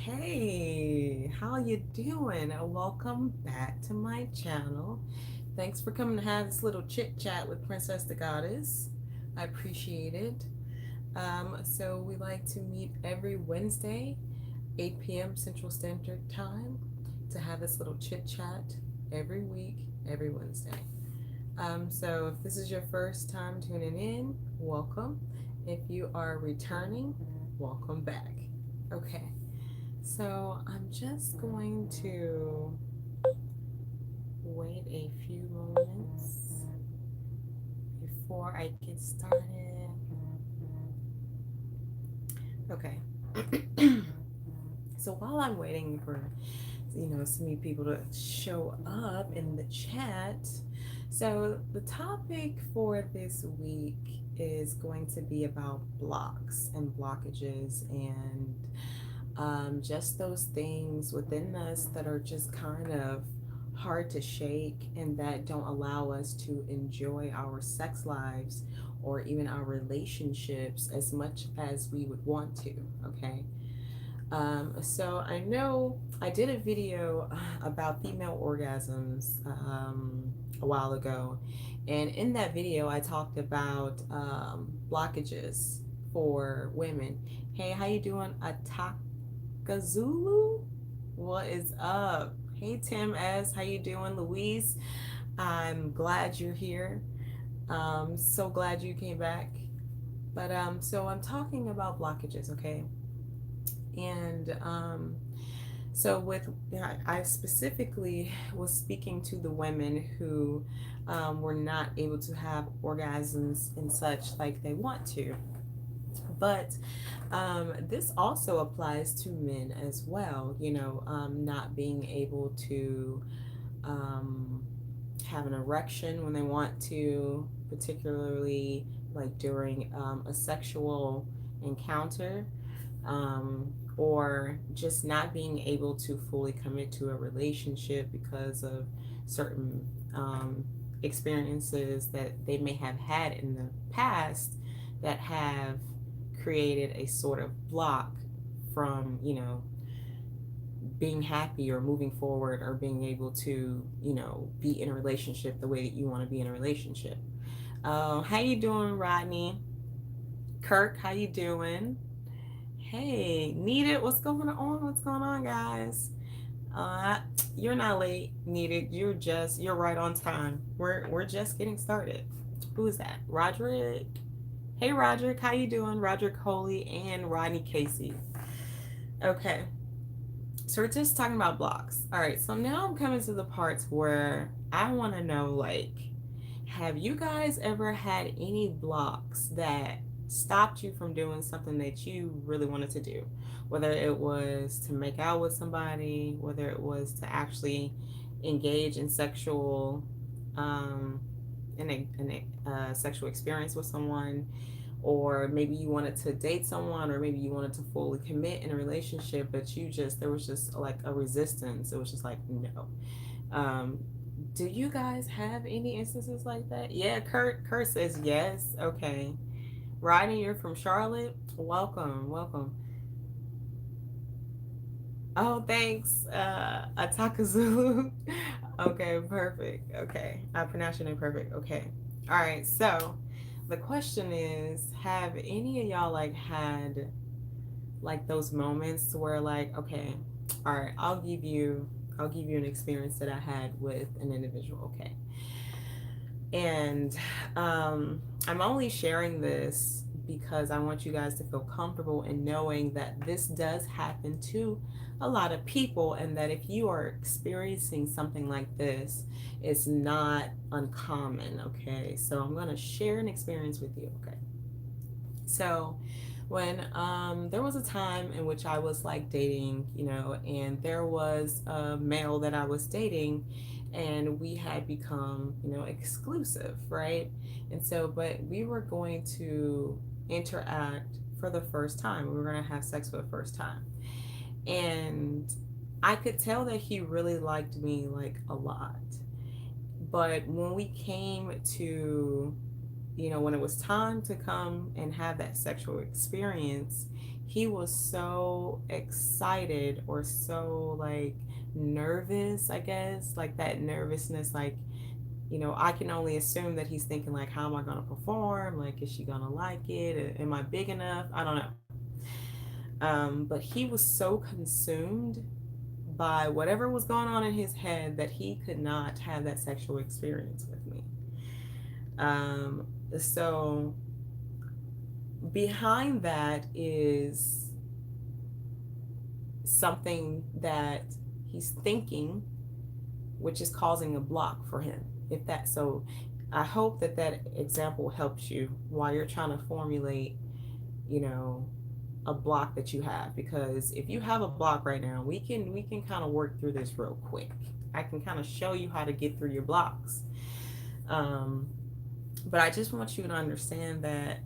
Hey, how you doing? Welcome back to my channel. Thanks for coming to have this little chit chat with Princess the Goddess. I appreciate it. So we like to meet every Wednesday, 8 p.m. Central Standard Time, to have this little chit chat every week, every Wednesday. So if this is your first time tuning in, welcome. If you are returning, welcome back. Okay. So I'm just going to wait a few moments before I get started. Okay. So while I'm waiting for so many people to show up in the chat, so the topic for this week is going to be about blocks and blockages and just those things within us that are just kind of hard to shake and that don't allow us to enjoy our sex lives or even our relationships as much as we would want to. Okay. So I know I did a video about female orgasms a while ago, and in that video I talked about blockages for women. Hey, how you doing, Atakazulu? What is up? Hey, Tim S, how you doing? Louise, I'm glad you're here. So glad you came back. But so I'm talking about blockages, okay? And so with I specifically was speaking to the women who were not able to have orgasms and such like they want to. But this also applies to men as well, not being able to have an erection when they want to, particularly like during a sexual encounter, or just not being able to fully commit to a relationship because of certain experiences that they may have had in the past that have created a sort of block from, being happy or moving forward or being able to, be in a relationship the way that you want to be in a relationship. How you doing, Rodney? Kirk, how you doing? Hey, Needed, what's going on? What's going on, guys? Uh, you're not late, Needed. You're right on time. We're just getting started. Who is that? Roderick. Hey, Roderick, how you doing? Roderick Holy and Rodney Casey. Okay, so we're just talking about blocks. All right, so now I'm coming to the parts where I want to know, like, have you guys ever had any blocks that stopped you from doing something that you really wanted to do? Whether it was to make out with somebody, whether it was to actually engage in sexual, sexual experience with someone, or maybe you wanted to date someone, or maybe you wanted to fully commit in a relationship, but there was just like a resistance. It was just like, no. Do you guys have any instances like that? Yeah, Kurt says yes. Okay. Rodney, you're from Charlotte. Welcome. Oh, thanks, Atakazulu. Okay, perfect. Okay, I pronounced your name perfect. Okay. All right, so the question is, have any of y'all like had like those moments where like, okay, all right, I'll give you an experience that I had with an individual, okay? And I'm only sharing this because I want you guys to feel comfortable in knowing that this does happen to a lot of people, and that if you are experiencing something like this, it's not uncommon, okay? So I'm going to share an experience with you, okay? So when there was a time in which I was like dating, and there was a male that I was dating, and we had become, exclusive, right? And so, but we were going to interact for the first time. We were going to have sex for the first time. And I could tell that he really liked me like a lot. But when we came to, when it was time to come and have that sexual experience, he was so excited, or so like nervous, I guess, like that nervousness, like, I can only assume that he's thinking like, how am I going to perform? Like, is she going to like it? Am I big enough? I don't know. But he was so consumed by whatever was going on in his head that he could not have that sexual experience with me. So behind that is something that he's thinking, which is causing a block for him. If that, so I hope that that example helps you while you're trying to formulate, you know, a block that you have. Because if you have a block right now, we can kind of work through this real quick. I can kind of show you how to get through your blocks. Um, but I just want you to understand that,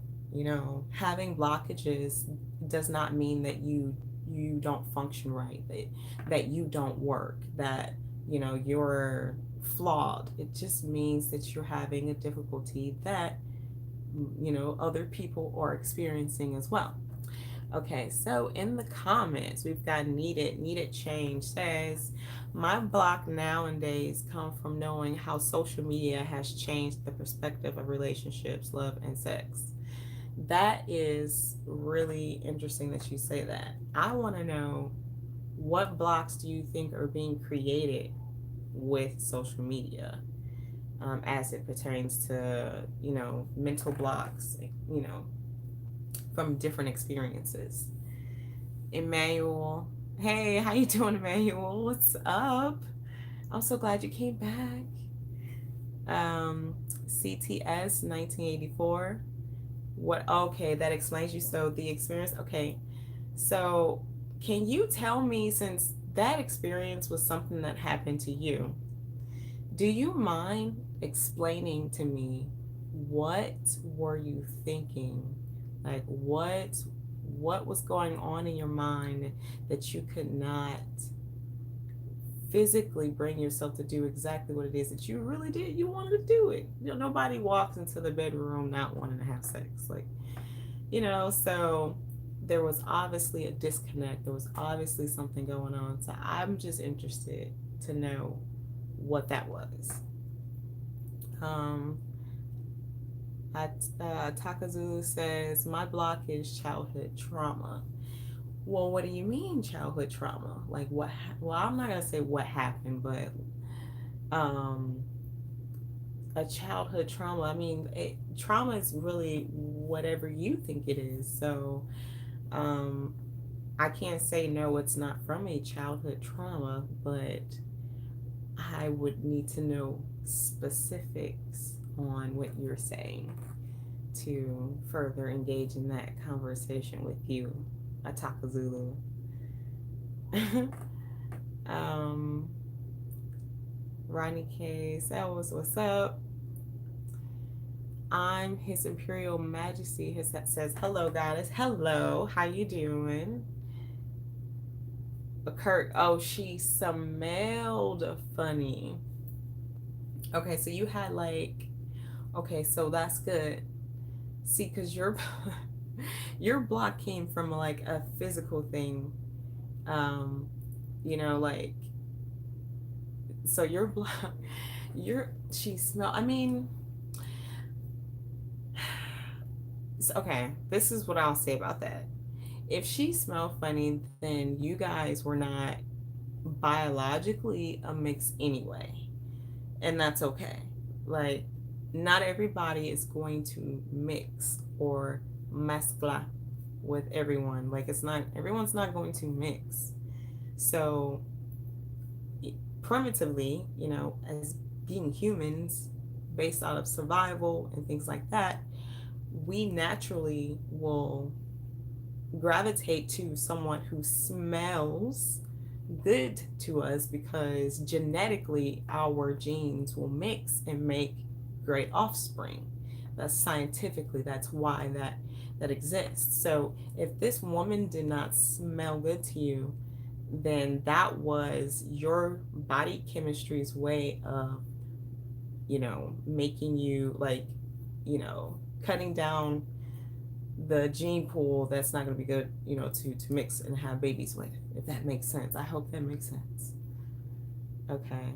having blockages does not mean that you don't function right, that you don't work, that you're flawed. It just means that you're having a difficulty that other people are experiencing as well. Okay, so in the comments, we've got needed change says, my block nowadays come from knowing how social media has changed the perspective of relationships, love, and sex. That is really interesting that you say that. I want to know, what blocks do you think are being created with social media, as it pertains to, mental blocks, from different experiences. Emmanuel, hey, how you doing, Emmanuel? What's up? I'm so glad you came back. CTS 1984. What? Okay, that explains you. So the experience. Okay, so can you tell me, since that experience was something that happened to you, do you mind explaining to me, what were you thinking? Like, what was going on in your mind that you could not physically bring yourself to do exactly what it is that you really did? You wanted to do it. Nobody walks into the bedroom not wanting to have sex. Like, so there was obviously a disconnect. There was obviously something going on. So I'm just interested to know what that was. Takazulu says, my block is childhood trauma. Well, what do you mean childhood trauma? Like, what? Well, I'm not gonna say what happened, but a childhood trauma. I mean, trauma is really whatever you think it is. So, I can't say no, it's not from a childhood trauma, but I would need to know specifics on what you're saying to further engage in that conversation with you, Ataka Zulu. Ronnie K says, what's up? I'm His Imperial Majesty. Says, hello, goddess. Hello, how you doing? Kurt, oh, she smelled funny. Okay, so you had like, okay, so that's good. See, because your block came from like a physical thing, like, so your block, she smell. I mean, okay, this is what I'll say about that. If she smelled funny, then you guys were not biologically a mix anyway, and that's okay. Like, not everybody is going to mix or mezcla with everyone. Like, everyone's not going to mix. So primitively, as being humans, based out of survival and things like that, we naturally will gravitate to someone who smells good to us, because genetically our genes will mix and make great offspring. That's scientifically, that's why that exists. So if this woman did not smell good to you, then that was your body chemistry's way of making you, like, cutting down the gene pool that's not going to be good, to mix and have babies with, if that makes sense. I hope that makes sense. Okay.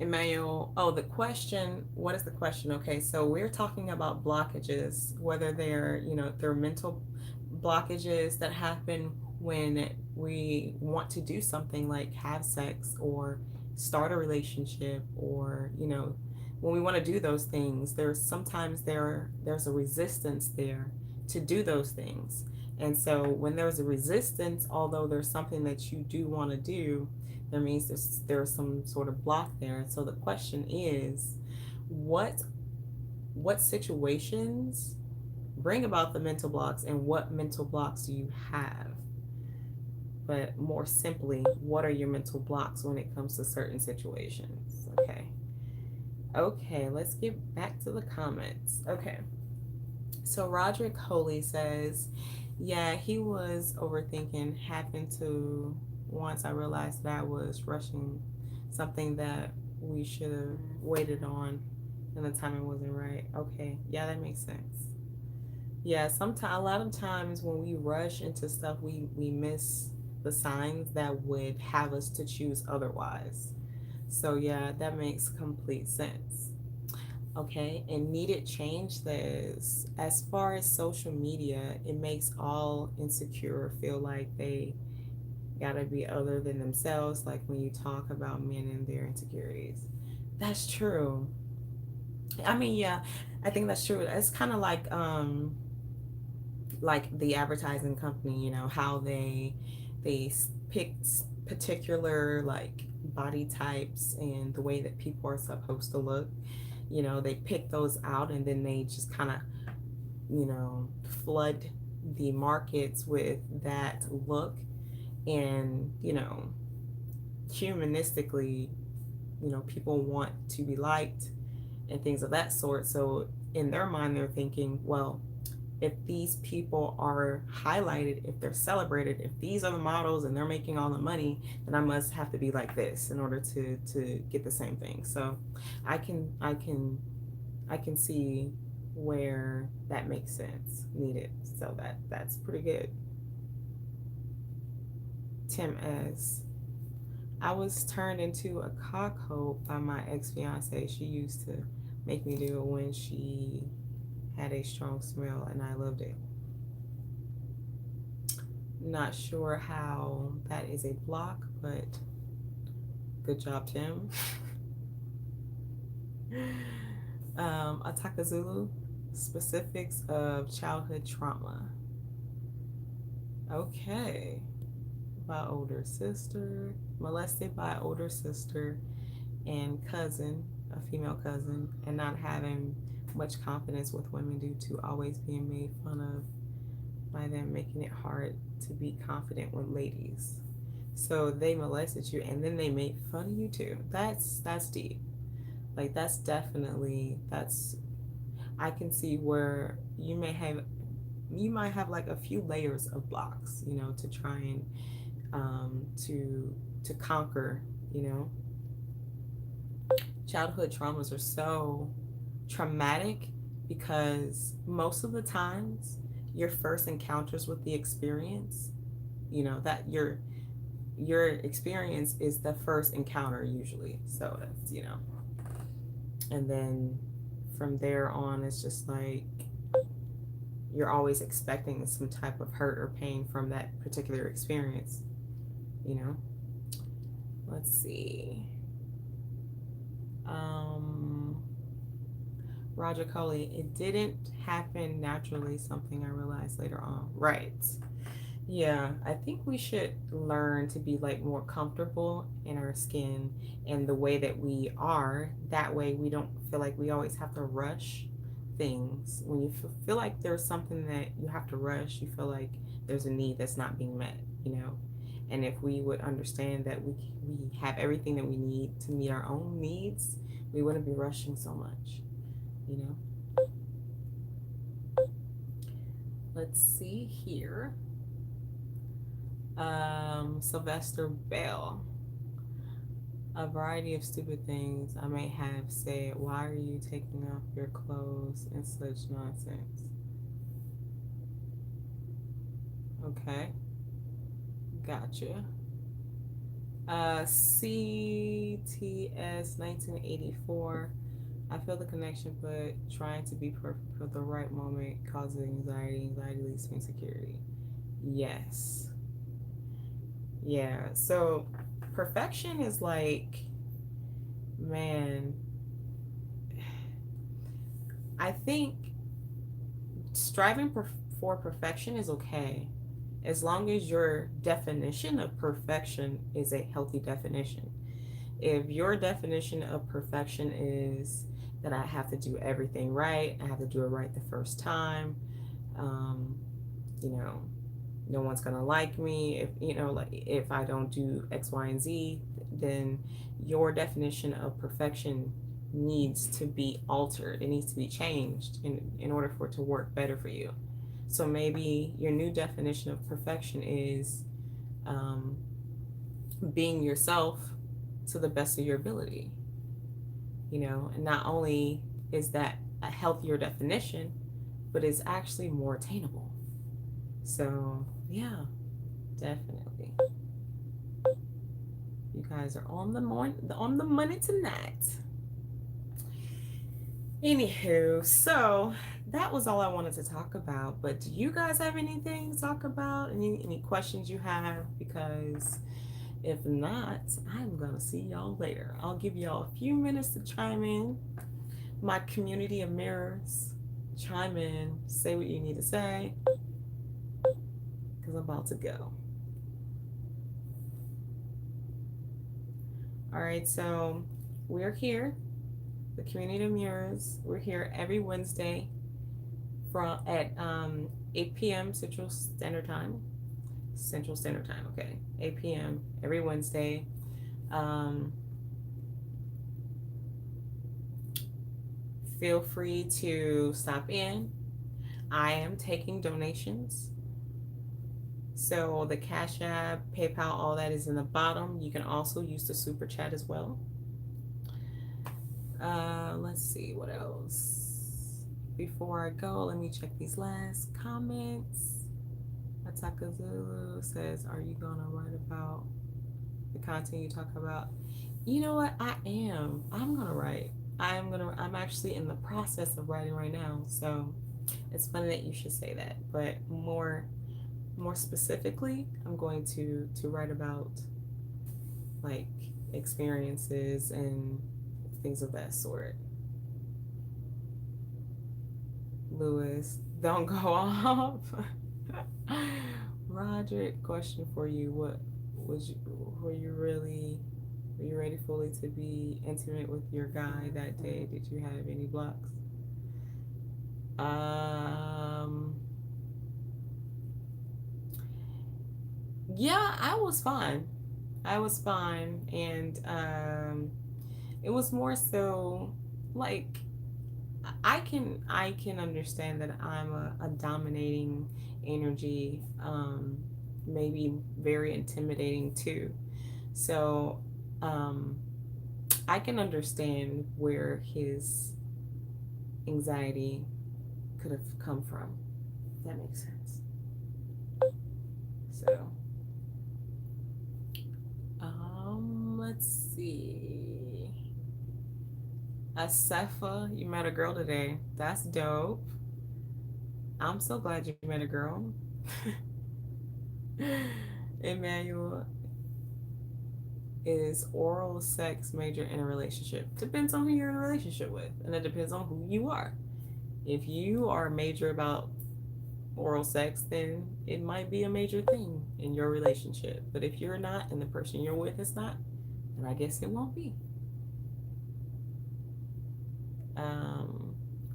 Emmanuel, oh, the question, what is the question? Okay, so we're talking about blockages, whether they're mental blockages that happen when we want to do something like have sex or start a relationship, or when we want to do those things, there's a resistance there to do those things. And so when there's a resistance, although there's something that you do want to do, there means there's some sort of block there. So the question is, what situations bring about the mental blocks, and what mental blocks do you have? But more simply, what are your mental blocks when it comes to certain situations? Okay, let's get back to the comments. Okay, so Roderick Holy says, yeah, he was overthinking. Happened to once I realized that I was rushing something that we should have waited on, and the timing wasn't right. Okay, yeah, that makes sense. Yeah, sometimes, a lot of times when we rush into stuff, we miss the signs that would have us to choose otherwise. So yeah, that makes complete sense. Okay, and needed change says, as far as social media, it makes all insecure feel like they gotta be other than themselves, like when you talk about men and their insecurities. That's true. I mean, yeah, I think that's true. It's kind of like the advertising company, how they pick particular like body types and the way that people are supposed to look. They pick those out, and then they just kind of, flood the markets with that look. And humanistically, people want to be liked and things of that sort. So in their mind, they're thinking, well, if these people are highlighted, if they're celebrated, if these are the models and they're making all the money, then I must have to be like this in order to get the same thing. So I can see where that makes sense, needed. So that's pretty good. Tim S. I was turned into a cockhope by my ex-fiance. She used to make me do it when she had a strong smell, and I loved it. Not sure how that is a block, but good job, Tim. Ataka Zulu, specifics of childhood trauma. Okay. By older sister, molested by older sister and cousin, a female cousin, and not having much confidence with women due to always being made fun of by them, making it hard to be confident with ladies. So they molested you, and then they made fun of you too. That's deep. Like that's I can see where you might have like a few layers of blocks, to try and to conquer. Childhood traumas are so traumatic because most of the times your first encounters with the experience, that your experience is the first encounter usually. So that's, and then from there on, it's just like you're always expecting some type of hurt or pain from that particular experience. Let's see. Roger Coley, it didn't happen naturally, something I realized later on. Right. Yeah, I think we should learn to be like more comfortable in our skin and the way that we are. That way we don't feel like we always have to rush things. When you feel like there's something that you have to rush, you feel like there's a need that's not being met, And if we would understand that we have everything that we need to meet our own needs, we wouldn't be rushing so much, Let's see here. Sylvester Bell. a variety of stupid things I may have said. Why are you taking off your clothes and such nonsense? Okay, gotcha. CTS 1984. I feel the connection, but trying to be perfect for the right moment causes anxiety. Anxiety leads to insecurity. Yes. Yeah. So perfection is like, man, I think striving for perfection is okay as long as your definition of perfection is a healthy definition. If your definition of perfection is that I have to do everything right, I have to do it right the first time, um, you know, no one's gonna like me if like if I don't do X, Y, and Z, then your definition of perfection needs to be altered. It needs to be changed in order for it to work better for you. So maybe your new definition of perfection is um, being yourself to the best of your ability. And not only is that a healthier definition, but it's actually more attainable. So yeah, definitely. You guys are on the money tonight. Anywho, so that was all I wanted to talk about. But do you guys have anything to talk about? Any questions you have? Because if not, I'm gonna see y'all later. I'll give y'all a few minutes to chime in. My community of mirrors, chime in, say what you need to say, because I'm about to go. All right, so we're here, the community of mirrors. We're here every Wednesday from at 8 p.m. Central Standard Time. Central Standard Time, okay, 8 p.m. every Wednesday. Feel free to stop in. I am taking donations. So the Cashapp, PayPal, all that is in the bottom. You can also use the super chat as well. Let's see what else. Before I go, let me check these last comments. Ataka Zulu says, "Are you gonna write about the content you talk about?" You know what? I am. I'm gonna write. I'm actually in the process of writing right now. So it's funny that you should say that. But more specifically, I'm going to write about like experiences and things of that sort. Lewis, don't go off. Roderick, question for you. What was you were you really were you ready fully to be intimate with your guy that day? Did you have any blocks? Yeah, I was fine. I was fine, and it was more so like I can understand that I'm a dominating energy, maybe very intimidating too. So I can understand where his anxiety could have come from. If that makes sense. So let's see. Asefa, you met a girl today. That's dope. I'm so glad you met a girl. Emmanuel, is oral sex major in a relationship? Depends on who you're in a relationship with, and it depends on who you are. If you are major about oral sex, then it might be a major thing in your relationship. But if you're not, and the person you're with is not, then I guess it won't be.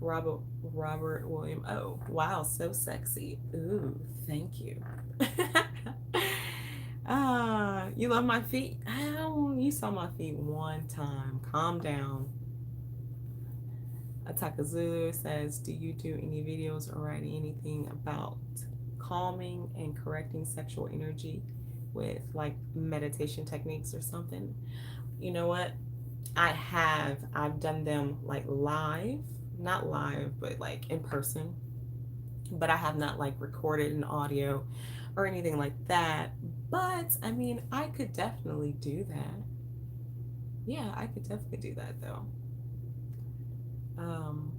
Robert William. Oh, wow, so sexy. Ooh, thank you. You love my feet? You saw my feet one time. Calm down. Atakazu says, do you do any videos or write anything about calming and correcting sexual energy with like meditation techniques or something? you know what? I've done them like live, not live, but like in person. But I have not like recorded an audio or anything like that. But I mean, I could definitely do that. Yeah, I could definitely do that though. Um,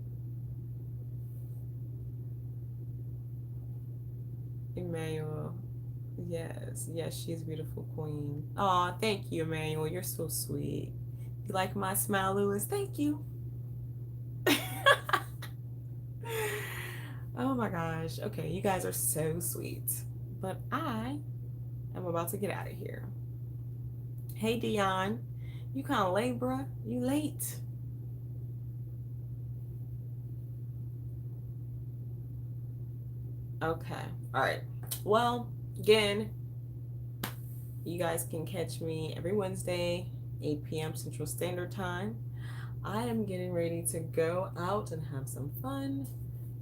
Emmanuel. Yes, yes, she's a beautiful queen. Oh, thank you, Emmanuel. You're so sweet. You like my smile, Lewis? Thank you. Oh my gosh. Okay, you guys are so sweet. But I am about to get out of here. Hey, Dion. You kind of late, bruh. You late. Okay. All right. Well, again, you guys can catch me every Wednesday, 8 p.m. Central Standard Time. I am getting ready to go out and have some fun,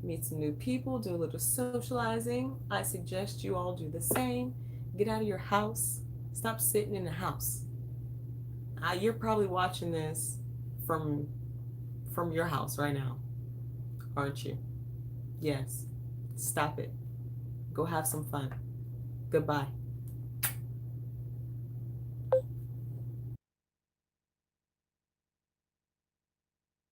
meet some new people, do a little socializing. I suggest you all do the same. Get out of your house. Stop sitting in the house. You're probably watching this from your house right now, aren't you? Yes. Stop it. Go have some fun. Goodbye.